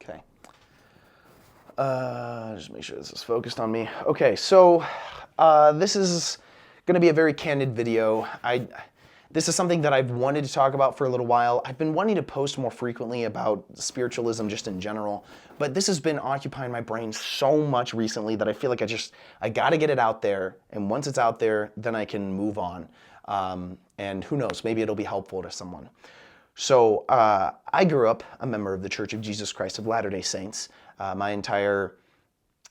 Okay. Just make sure this is focused on me. Okay, so this is going to be a very candid video. This is something that I've wanted to talk about for a little while. I've been wanting to post more frequently about spiritualism just in general, but this has been occupying my brain so much recently that I feel like I got to get it out there, and once it's out there, then I can move on. And who knows, maybe it'll be helpful to someone. So I grew up a member of the Church of Jesus Christ of Latter-day Saints. My entire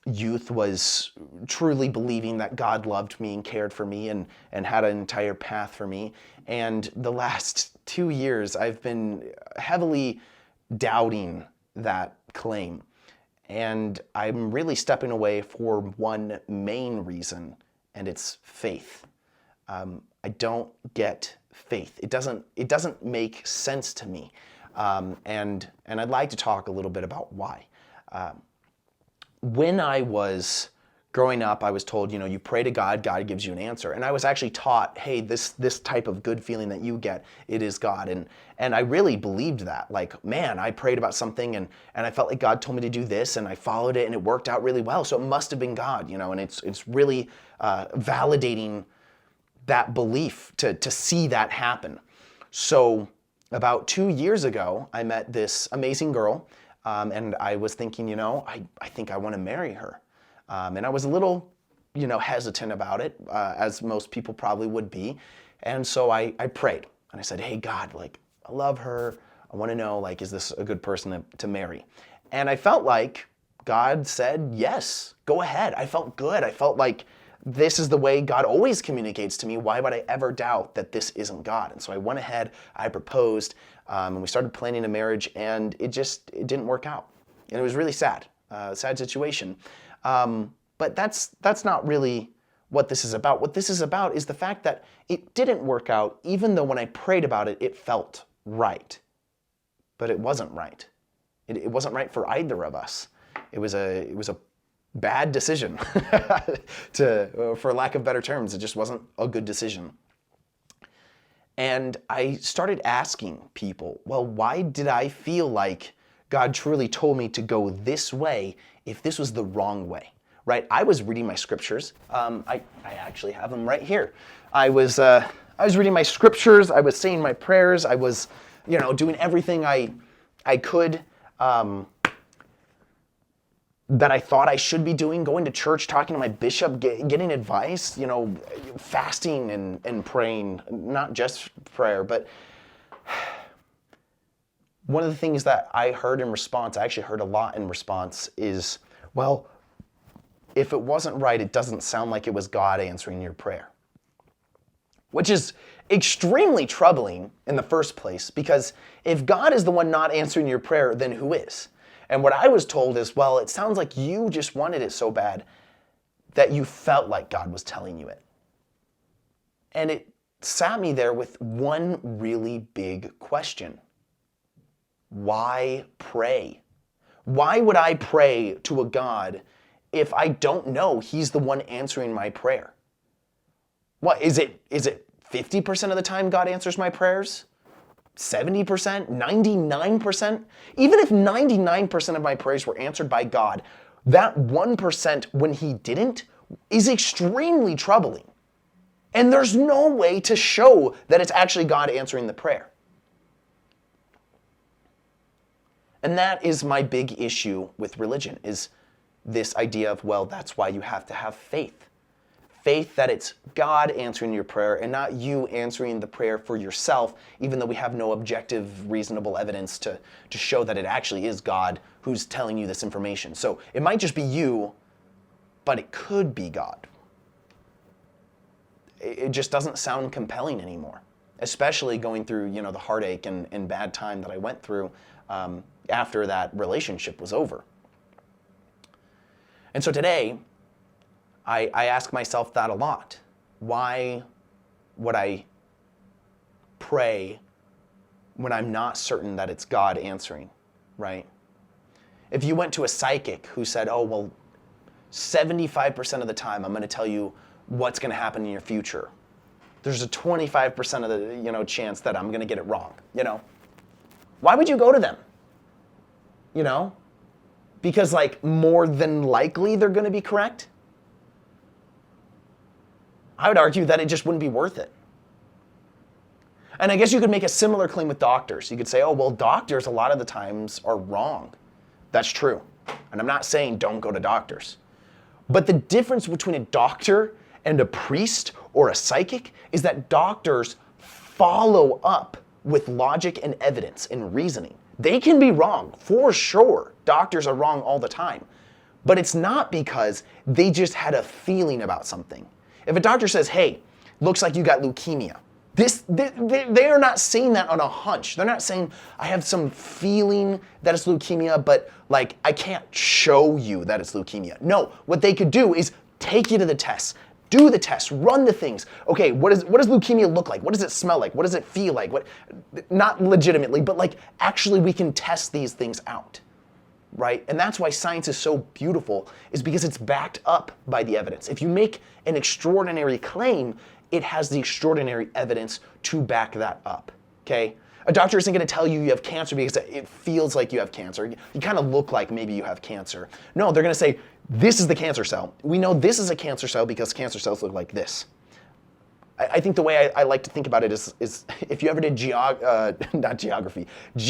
youth was truly believing that God loved me and cared for me and had an entire path for me. And the last 2 years, I've been heavily doubting that claim. And I'm really stepping away for one main reason, and it's faith. I don't get faith. It doesn't make sense to me. And I'd like to talk a little bit about why. When I was growing up, I was told, you pray to God, God gives you an answer. And I was actually taught, hey, this type of good feeling that you get, it is God. And I really believed that. Like, man, I prayed about something and I felt like God told me to do this and I followed it and it worked out really well. So it must have been God, and it's really validating that belief to see that happen. So about 2 years ago, I met this amazing girl. And I was thinking, I think I want to marry her. And I was a little, hesitant about it, as most people probably would be. And so I prayed and I said, hey, God, I love her. I want to know, is this a good person to marry? And I felt like God said, yes, go ahead. I felt good. I felt like this is the way God always communicates to me. Why would I ever doubt that this isn't God? And so I went ahead, I proposed, and we started planning a marriage, and it didn't work out. And it was really sad, sad situation. But that's not really what this is about. What this is about is the fact that it didn't work out, even though when I prayed about it, it felt right. But it wasn't right. It wasn't right for either of us. It was a bad decision, for lack of better terms. It just wasn't a good decision. And I started asking people, well, why did I feel like God truly told me to go this way if this was the wrong way, right? I was reading my scriptures. I actually have them right here. I was reading my scriptures. I was saying my prayers. I was, doing everything I could, that I thought I should be doing, going to church, talking to my bishop, getting advice, fasting and praying, not just prayer. But one of the things that I heard in response, I actually heard a lot in response, is, well, if it wasn't right, it doesn't sound like it was God answering your prayer. Which is extremely troubling in the first place, because if God is the one not answering your prayer, then who is? And what I was told is, well, it sounds like you just wanted it so bad that you felt like God was telling you it. And it sat me there with one really big question. Why pray? Why would I pray to a God if I don't know He's the one answering my prayer? What, is it 50% of the time God answers my prayers? 70%, 99%, even if 99% of my prayers were answered by God, that 1% when He didn't is extremely troubling. And there's no way to show that it's actually God answering the prayer. And that is my big issue with religion, is this idea of, well, that's why you have to have faith. Faith that it's God answering your prayer and not you answering the prayer for yourself, even though we have no objective, reasonable evidence to show that it actually is God who's telling you this information. So it might just be you, but it could be God. It just doesn't sound compelling anymore, especially going through, the heartache and bad time that I went through after that relationship was over. And so today, I ask myself that a lot. Why would I pray when I'm not certain that it's God answering, right? If you went to a psychic who said, oh, well, 75% of the time I'm going to tell you what's going to happen in your future. There's a 25% of the, chance that I'm going to get it wrong, Why would you go to them? because like more than likely they're going to be correct? I would argue that it just wouldn't be worth it. And I guess you could make a similar claim with doctors. You could say, oh, well, doctors a lot of the times are wrong. That's true. And I'm not saying don't go to doctors. But the difference between a doctor and a priest or a psychic is that doctors follow up with logic and evidence and reasoning. They can be wrong, for sure. Doctors are wrong all the time. But it's not because they just had a feeling about something. If a doctor says, hey, looks like you got leukemia, they are not saying that on a hunch. They're not saying, I have some feeling that it's leukemia, but like I can't show you that it's leukemia. No, what they could do is take you to the tests, do the tests, run the things. Okay, what does leukemia look like? What does it smell like? What does it feel like? Not legitimately, but like actually we can test these things out, right? And that's why science is so beautiful, is because it's backed up by the evidence. If you make an extraordinary claim, it has the extraordinary evidence to back that up, okay? A doctor isn't gonna tell you you have cancer because it feels like you have cancer. You kind of look like maybe you have cancer. No, they're gonna say, this is the cancer cell. We know this is a cancer cell because cancer cells look like this. I think the way I like to think about it is if you ever did not geography, if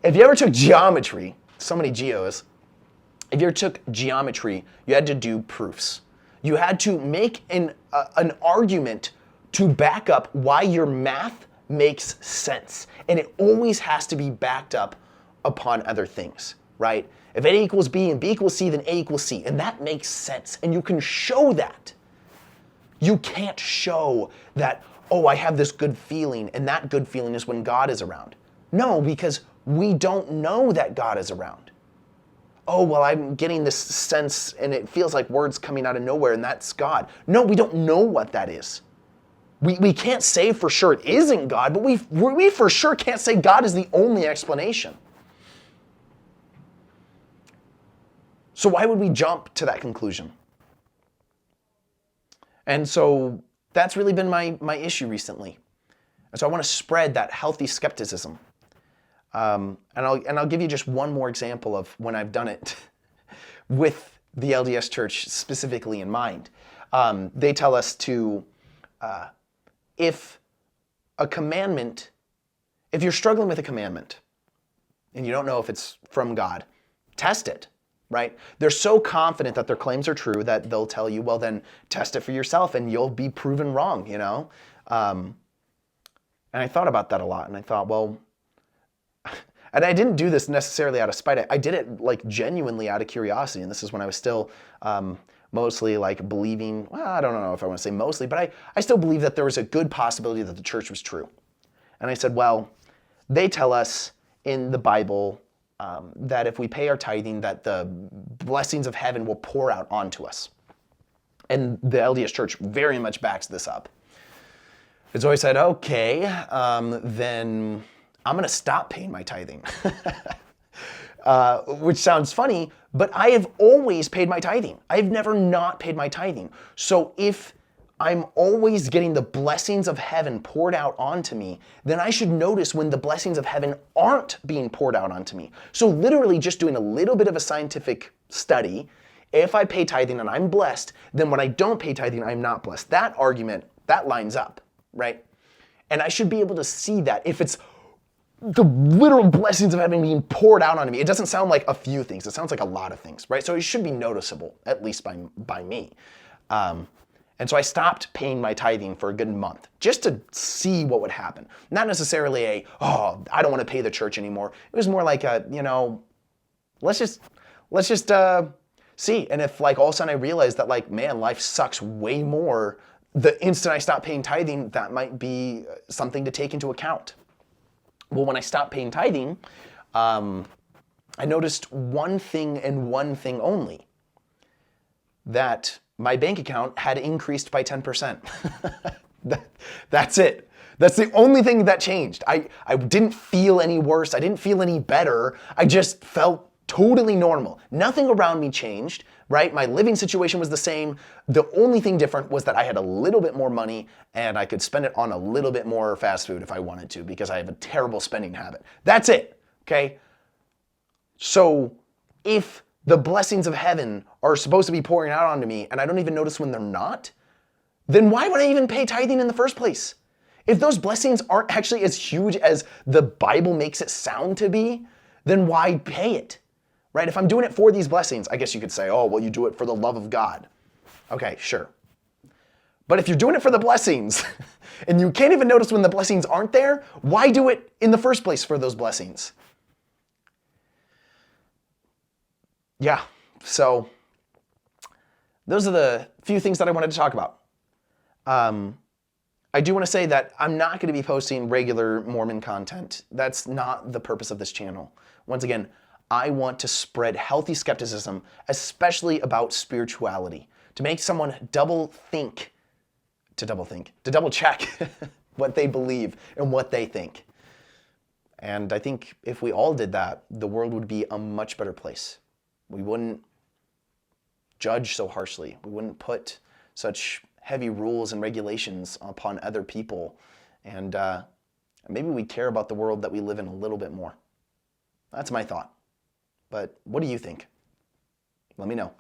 you ever took geometry, so many geos, if you ever took geometry, you had to do proofs. You had to make an argument to back up why your math makes sense. And it always has to be backed up upon other things, right? If A equals B and B equals C, then A equals C. And that makes sense. And you can show that. You can't show that, oh, I have this good feeling, and that good feeling is when God is around. No, because we don't know that God is around. Oh, well, I'm getting this sense and it feels like words coming out of nowhere and that's God. No, we don't know what that is. We can't say for sure it isn't God, but we for sure can't say God is the only explanation. So why would we jump to that conclusion? And so that's really been my issue recently. And so I want to spread that healthy skepticism. And I'll give you just one more example of when I've done it with the LDS Church specifically in mind. They tell us to, if you're struggling with a commandment and you don't know if it's from God, test it, right? They're so confident that their claims are true that they'll tell you, well, then test it for yourself and you'll be proven wrong, you know? And I thought about that a lot and I thought, well, and I didn't do this necessarily out of spite. I did it like genuinely out of curiosity. And this is when I was still mostly like believing, well, I don't know if I want to say mostly, but I still believe that there was a good possibility that the church was true. And I said, well, they tell us in the Bible that if we pay our tithing, that the blessings of heaven will pour out onto us. And the LDS Church very much backs this up. And so I said, okay, then I'm going to stop paying my tithing, which sounds funny, but I have always paid my tithing. I've never not paid my tithing. So if I'm always getting the blessings of heaven poured out onto me, then I should notice when the blessings of heaven aren't being poured out onto me. So literally just doing a little bit of a scientific study, if I pay tithing and I'm blessed, then when I don't pay tithing, I'm not blessed. That argument, that lines up, right? And I should be able to see that if it's the literal blessings of heaven being poured out on me. It doesn't sound like a few things. It sounds like a lot of things, right? So it should be noticeable, at least by me. And so I stopped paying my tithing for a good month just to see what would happen. Not necessarily I don't want to pay the church anymore. It was more like let's just see. And if like all of a sudden I realized that like, man, life sucks way more the instant I stop paying tithing, that might be something to take into account. Well, when I stopped paying tithing, I noticed one thing and one thing only, that my bank account had increased by 10%. That's it. That's the only thing that changed. I didn't feel any worse. I didn't feel any better. I just felt totally normal. Nothing around me changed, right? My living situation was the same. The only thing different was that I had a little bit more money and I could spend it on a little bit more fast food if I wanted to, because I have a terrible spending habit. That's it, okay? So if the blessings of heaven are supposed to be pouring out onto me and I don't even notice when they're not, then why would I even pay tithing in the first place? If those blessings aren't actually as huge as the Bible makes it sound to be, then why pay it? Right? If I'm doing it for these blessings, I guess you could say, oh, well, you do it for the love of God. Okay, sure. But if you're doing it for the blessings and you can't even notice when the blessings aren't there, why do it in the first place for those blessings? Yeah, so those are the few things that I wanted to talk about. I do want to say that I'm not going to be posting regular Mormon content. That's not the purpose of this channel. Once again, I want to spread healthy skepticism, especially about spirituality, to make someone double check what they believe and what they think. And I think if we all did that, the world would be a much better place. We wouldn't judge so harshly. We wouldn't put such heavy rules and regulations upon other people. And maybe we'd care about the world that we live in a little bit more. That's my thought. But what do you think? Let me know.